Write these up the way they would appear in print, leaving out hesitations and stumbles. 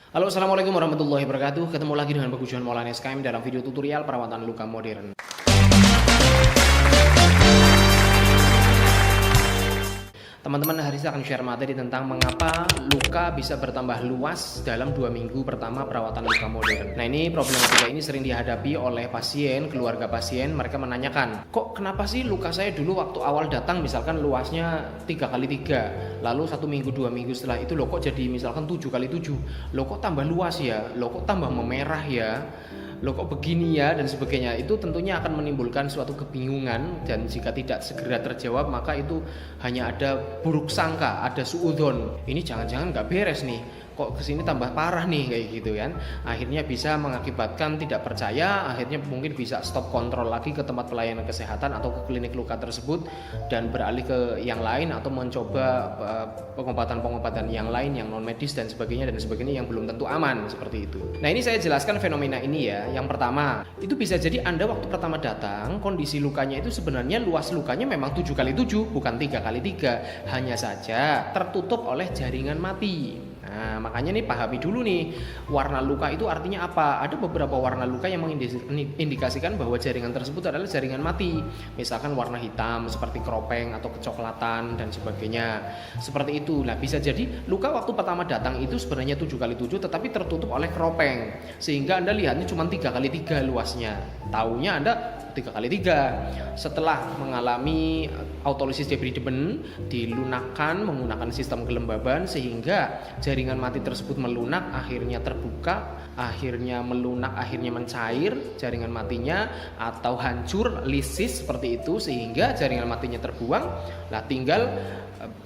Halo, assalamualaikum warahmatullahi wabarakatuh. Ketemu lagi dengan Bagujuan Maulana SKM dalam video tutorial perawatan luka modern. Teman-teman, hari ini saya akan share materi tentang mengapa luka bisa bertambah luas dalam 2 minggu pertama perawatan luka modern. Nah, ini problematika ini sering dihadapi oleh pasien, keluarga pasien. Mereka menanyakan, kok kenapa sih luka saya dulu waktu awal datang misalkan luasnya 3x3, lalu 1 minggu 2 minggu setelah itu loh kok jadi misalkan 7x7, loh kok tambah luas ya, loh kok tambah memerah ya, loh kok begini ya, dan sebagainya. Itu tentunya akan menimbulkan suatu kebingungan, dan jika tidak segera terjawab maka itu hanya ada buruk sangka, ada suudzon. Ini jangan-jangan nggak beres nih, kok kesini tambah parah nih, kayak gitu kan. Akhirnya bisa mengakibatkan tidak percaya, akhirnya mungkin bisa stop kontrol lagi ke tempat pelayanan kesehatan atau ke klinik luka tersebut dan beralih ke yang lain atau mencoba pengobatan-pengobatan yang lain yang non medis dan sebagainya yang belum tentu aman, seperti itu. Nah, ini saya jelaskan fenomena ini ya. Yang pertama, itu bisa jadi Anda waktu pertama datang kondisi lukanya itu sebenarnya luas lukanya memang 7x7 bukan 3x3, hanya saja tertutup oleh jaringan mati. Nah, makanya nih pahami dulu nih, warna luka itu artinya apa? Ada beberapa warna luka yang mengindikasikan bahwa jaringan tersebut adalah jaringan mati. Misalkan warna hitam seperti keropeng atau kecoklatan dan sebagainya. Seperti itu. Nah, bisa jadi luka waktu pertama datang itu sebenarnya 7x7 tetapi tertutup oleh keropeng. Sehingga Anda lihatnya cuma 3x3 luasnya. Taunya Anda 3x3. Setelah mengalami autolisis debridement, dilunakkan menggunakan sistem kelembaban sehingga jaringan mati tersebut melunak, akhirnya terbuka, akhirnya melunak, akhirnya mencair jaringan matinya atau hancur, lisis seperti itu, sehingga jaringan matinya terbuang. Nah, tinggal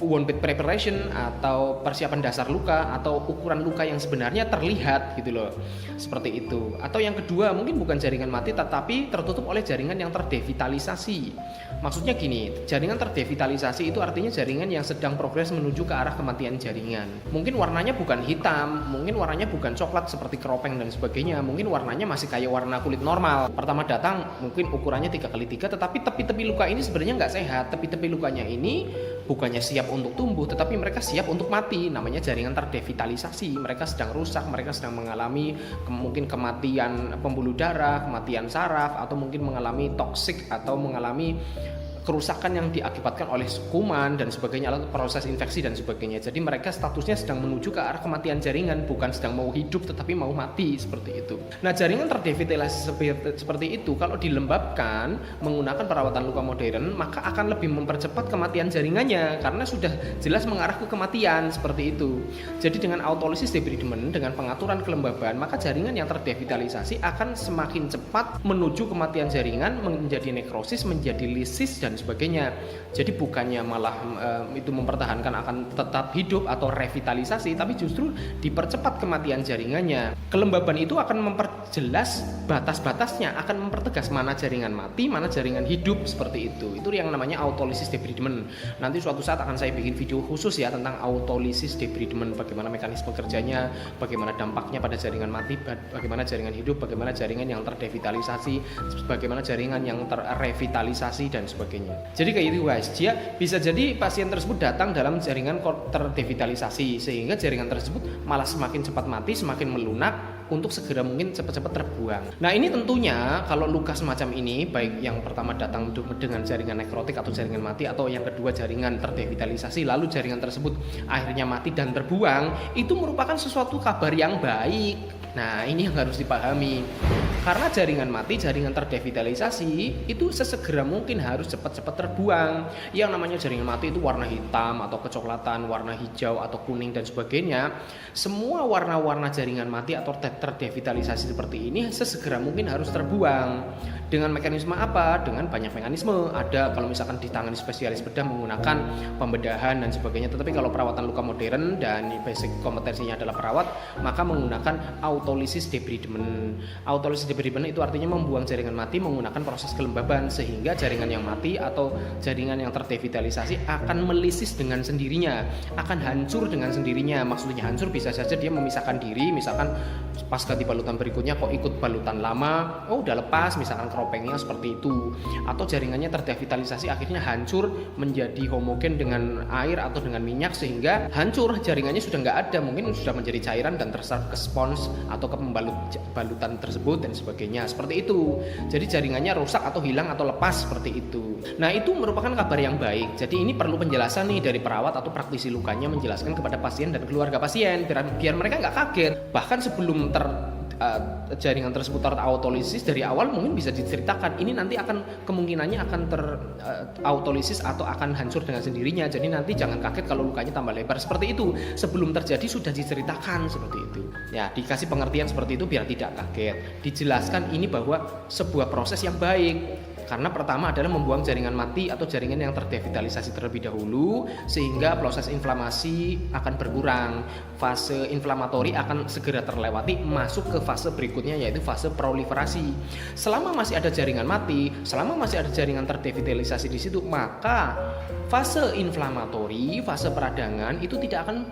wound bed preparation atau persiapan dasar luka atau ukuran luka yang sebenarnya terlihat gitu loh, seperti itu. Atau yang kedua, mungkin bukan jaringan mati tetapi tertutup oleh jaringan yang terdevitalisasi. Maksudnya gini, jaringan terdevitalisasi itu artinya jaringan yang sedang progres menuju ke arah kematian jaringan. Mungkin warnanya bukan hitam, mungkin warnanya bukan coklat seperti keropeng dan sebagainya, mungkin warnanya masih kayak warna kulit normal. Pertama datang mungkin ukurannya 3x3, tetapi tepi-tepi luka ini sebenarnya nggak sehat. Tepi-tepi lukanya ini bukannya siap untuk tumbuh, tetapi mereka siap untuk mati. Namanya jaringan terdevitalisasi. Mereka sedang rusak, mereka sedang mengalami mungkin kematian pembuluh darah, kematian saraf, atau mungkin mengalami toksik atau mengalami kerusakan yang diakibatkan oleh kuman dan sebagainya, atau proses infeksi dan sebagainya. Jadi mereka statusnya sedang menuju ke arah kematian jaringan, bukan sedang mau hidup tetapi mau mati, seperti itu. Nah, jaringan terdevitalisasi seperti itu kalau dilembabkan menggunakan perawatan luka modern, maka akan lebih mempercepat kematian jaringannya karena sudah jelas mengarah ke kematian, seperti itu. Jadi dengan autolisis debridement, dengan pengaturan kelembaban, maka jaringan yang terdevitalisasi akan semakin cepat menuju kematian jaringan, menjadi nekrosis, menjadi lisis dan sebagainya. Jadi bukannya malah itu mempertahankan akan tetap hidup atau revitalisasi, tapi justru dipercepat kematian jaringannya. Kelembaban itu akan memperjelas batas-batasnya, akan mempertegas mana jaringan mati, mana jaringan hidup, seperti itu. Itu yang namanya autolisis debridement. Nanti suatu saat akan saya bikin video khusus ya tentang autolisis debridement, bagaimana mekanisme kerjanya, bagaimana dampaknya pada jaringan mati, bagaimana jaringan hidup, bagaimana jaringan yang terdevitalisasi, bagaimana jaringan yang terrevitalisasi dan sebagainya. Jadi kayak itu guys, bisa jadi pasien tersebut datang dalam jaringan terdevitalisasi sehingga jaringan tersebut malah semakin cepat mati, semakin melunak untuk segera mungkin cepat-cepat terbuang. Nah, ini tentunya kalau luka semacam ini, baik yang pertama datang dengan jaringan nekrotik atau jaringan mati, atau yang kedua jaringan terdevitalisasi lalu jaringan tersebut akhirnya mati dan terbuang, itu merupakan sesuatu kabar yang baik. Nah, ini yang harus dipahami. Karena jaringan mati, jaringan terdevitalisasi itu sesegera mungkin harus cepat-cepat terbuang. Yang namanya jaringan mati itu warna hitam atau kecoklatan, warna hijau atau kuning dan sebagainya. Semua warna-warna jaringan mati atau terdevitalisasi seperti ini sesegera mungkin harus terbuang. Dengan mekanisme apa? Dengan banyak mekanisme. Ada kalau misalkan ditangani spesialis bedah menggunakan pembedahan dan sebagainya. Tetapi kalau perawatan luka modern dan basic kompetensinya adalah perawat, maka menggunakan autolisis debridement. Autolisis debridement itu artinya membuang jaringan mati menggunakan proses kelembaban sehingga jaringan yang mati atau jaringan yang terdevitalisasi akan melisis dengan sendirinya, akan hancur dengan sendirinya. Maksudnya hancur bisa saja dia memisahkan diri, misalkan pas ganti balutan berikutnya kok ikut balutan lama, oh udah lepas misalkan keropengnya seperti itu, atau jaringannya terdevitalisasi akhirnya hancur menjadi homogen dengan air atau dengan minyak sehingga hancur, jaringannya sudah nggak ada, mungkin sudah menjadi cairan dan terserap ke spons atau ke pembalut balutan tersebut dan sebagainya, seperti itu. Jadi jaringannya rusak atau hilang atau lepas seperti itu. Nah, itu merupakan kabar yang baik. Jadi ini perlu penjelasan nih dari perawat atau praktisi lukanya menjelaskan kepada pasien dan keluarga pasien biar mereka nggak kaget. Bahkan sebelum jaringan tersebut terautolysis dari awal mungkin bisa diceritakan ini nanti akan kemungkinannya akan terautolysis atau akan hancur dengan sendirinya. Jadi nanti jangan kaget kalau lukanya tambah lebar seperti itu. Sebelum terjadi sudah diceritakan seperti itu. Ya, dikasih pengertian seperti itu biar tidak kaget. Dijelaskan ini bahwa sebuah proses yang baik. Karena pertama adalah membuang jaringan mati atau jaringan yang terdevitalisasi terlebih dahulu sehingga proses inflamasi akan berkurang. Fase inflamatori akan segera terlewati, masuk ke fase berikutnya yaitu fase proliferasi. Selama masih ada jaringan mati, selama masih ada jaringan terdevitalisasi di situ, maka fase inflamatori, fase peradangan itu tidak akan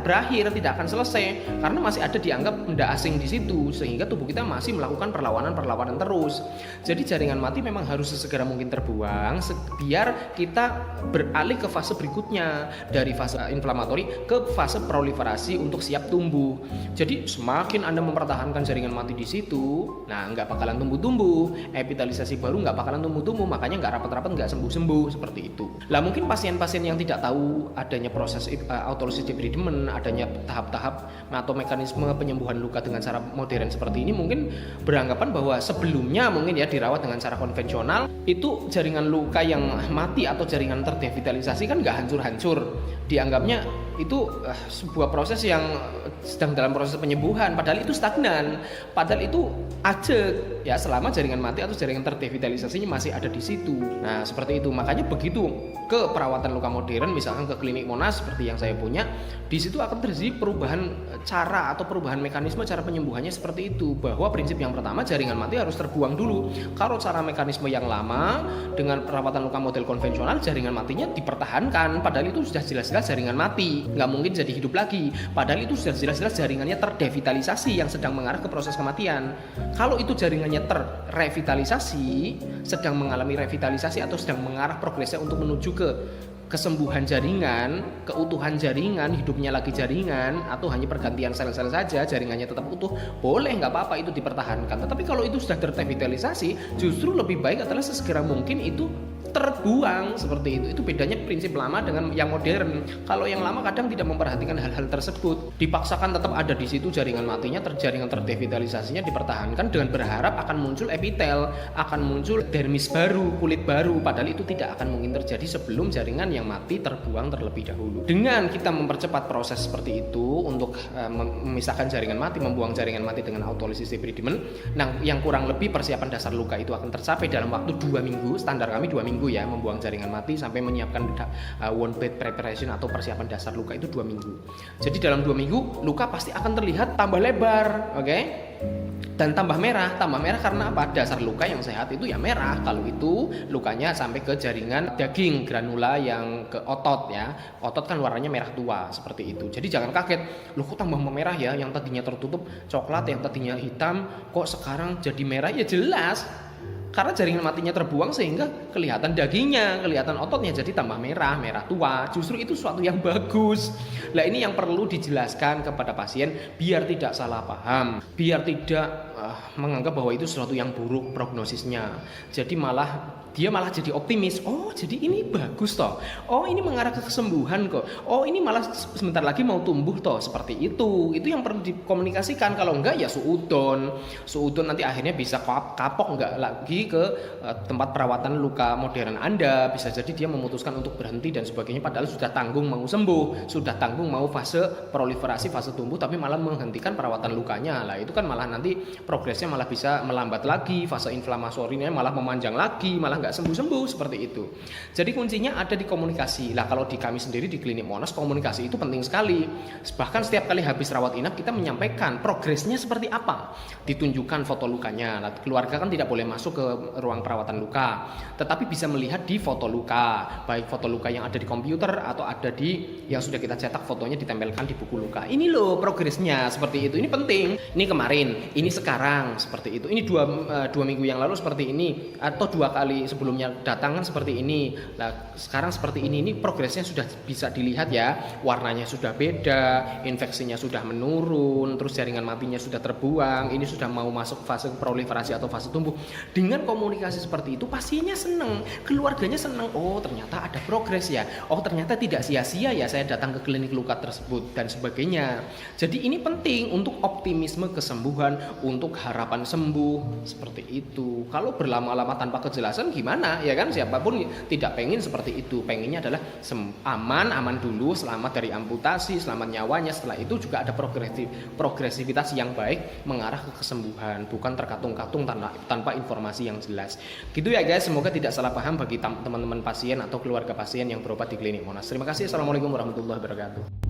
berakhir, tidak akan selesai karena masih ada dianggap benda asing di situ sehingga tubuh kita masih melakukan perlawanan terus. Jadi jaringan mati memang harus sesegera mungkin terbuang biar kita beralih ke fase berikutnya dari fase inflamatori ke fase proliferasi untuk siap tumbuh. Jadi semakin Anda mempertahankan jaringan mati di situ, nah nggak bakalan tumbuh-tumbuh, epitalisasi baru nggak bakalan tumbuh-tumbuh, makanya nggak rapat-rapat, nggak sembuh-sembuh seperti itu. Lah mungkin pasien-pasien yang tidak tahu adanya proses autolysis debridement, adanya tahap-tahap atau mekanisme penyembuhan luka dengan cara modern seperti ini mungkin beranggapan bahwa sebelumnya mungkin ya dirawat dengan cara konvensional itu jaringan luka yang mati atau jaringan terdevitalisasi kan nggak hancur-hancur, dianggapnya itu sebuah proses yang sedang dalam proses penyembuhan, padahal itu stagnan, padahal itu ajek ya selama jaringan mati atau jaringan terdevitalisasinya masih ada di situ. Nah seperti itu, makanya begitu ke perawatan luka modern misalkan ke klinik Monas seperti yang saya punya, di situ akan terjadi perubahan cara atau perubahan mekanisme cara penyembuhannya seperti itu, bahwa prinsip yang pertama jaringan mati harus terbuang dulu. Kalau cara mekanisme yang lama dengan perawatan luka model konvensional jaringan matinya dipertahankan, padahal itu sudah jelas-jelas jaringan mati, nggak mungkin jadi hidup lagi, padahal itu sudah jelas-jelas jaringannya terdevitalisasi yang sedang mengarah ke proses kematian. Kalau itu jaringannya terrevitalisasi, sedang mengalami revitalisasi atau sedang mengarah progresnya untuk menuju ke kesembuhan jaringan, keutuhan jaringan, hidupnya lagi jaringan, atau hanya pergantian sel-sel saja, jaringannya tetap utuh, boleh, nggak apa-apa itu dipertahankan. Tetapi kalau itu sudah terrevitalisasi, justru lebih baik adalah sesegera mungkin itu terbuang seperti itu. Itu bedanya prinsip lama dengan yang modern. Kalau yang lama kadang tidak memperhatikan hal-hal tersebut, dipaksakan tetap ada di situ jaringan matinya, jaringan terdevitalisasinya dipertahankan dengan berharap akan muncul epitel, akan muncul dermis baru, kulit baru, padahal itu tidak akan mungkin terjadi sebelum jaringan yang mati terbuang terlebih dahulu. Dengan kita mempercepat proses seperti itu untuk memisahkan jaringan mati, membuang jaringan mati dengan autolysis debridement, nah yang kurang lebih persiapan dasar luka itu akan tercapai dalam waktu 2 minggu, standar kami 2 minggu ya, membuang jaringan mati sampai menyiapkan wound bed preparation atau persiapan dasar luka itu 2 minggu. Jadi dalam 2 minggu luka pasti akan terlihat tambah lebar, oke? Dan tambah merah karena apa? Dasar luka yang sehat itu ya merah. Kalau itu lukanya sampai ke jaringan daging granula yang ke otot ya. Otot kan warnanya merah tua seperti itu. Jadi jangan kaget, loh kok tambah memerah ya? Yang tadinya tertutup coklat, yang tadinya hitam kok sekarang jadi merah? Ya jelas, karena jaringan matinya terbuang sehingga kelihatan dagingnya, kelihatan ototnya jadi tambah merah tua. Justru itu suatu yang bagus. Nah ini yang perlu dijelaskan kepada pasien biar tidak salah paham, biar tidak menganggap bahwa itu sesuatu yang buruk prognosisnya. Jadi dia malah jadi optimis. Oh jadi ini bagus toh. Oh ini mengarah ke kesembuhan kok. Oh ini malah sebentar lagi mau tumbuh toh. Seperti itu. Itu yang perlu dikomunikasikan. Kalau enggak ya suudon nanti akhirnya bisa kapok enggak lagi ke tempat perawatan luka modern Anda. Bisa jadi dia memutuskan untuk berhenti dan sebagainya, padahal sudah tanggung mau sembuh, sudah tanggung mau fase proliferasi, fase tumbuh, tapi malah menghentikan perawatan lukanya. Lah itu kan malah nanti progresnya malah bisa melambat lagi, fase inflamatorinya malah memanjang lagi, malah nggak sembuh-sembuh seperti itu. Jadi kuncinya ada di komunikasi. Lah kalau di kami sendiri di Klinik Monas, komunikasi itu penting sekali. Bahkan setiap kali habis rawat inap kita menyampaikan progresnya seperti apa, ditunjukkan foto lukanya. Nah, keluarga kan tidak boleh masuk ke ruang perawatan luka, tetapi bisa melihat di foto luka, baik foto luka yang ada di komputer atau ada di yang sudah kita cetak fotonya ditempelkan di buku luka. Ini loh progresnya seperti itu. Ini penting. Ini kemarin, ini sekarang seperti itu. Ini dua minggu yang lalu seperti ini, atau 2 kali sebelumnya datang kan seperti ini. Nah sekarang seperti ini. Ini progresnya sudah bisa dilihat ya. Warnanya sudah beda, infeksinya sudah menurun, terus jaringan matinya sudah terbuang. Ini sudah mau masuk fase proliferasi atau fase tumbuh. Dengan komunikasi seperti itu pasiennya seneng, keluarganya seneng. Oh ternyata ada progres ya. Oh ternyata tidak sia-sia ya saya datang ke klinik luka tersebut dan sebagainya. Jadi ini penting untuk optimisme kesembuhan, untuk harapan sembuh seperti itu. Kalau berlama-lama tanpa kejelasan gimana ya kan, siapapun tidak pengen seperti itu. Pengennya adalah aman dulu, selamat dari amputasi, selamat nyawanya. Setelah itu juga ada progresivitas yang baik mengarah ke kesembuhan, bukan terkatung-katung tanpa informasi yang jelas. Gitu ya guys, semoga tidak salah paham bagi teman-teman pasien atau keluarga pasien yang berobat di Klinik Monas. Terima kasih. Assalamualaikum warahmatullahi wabarakatuh.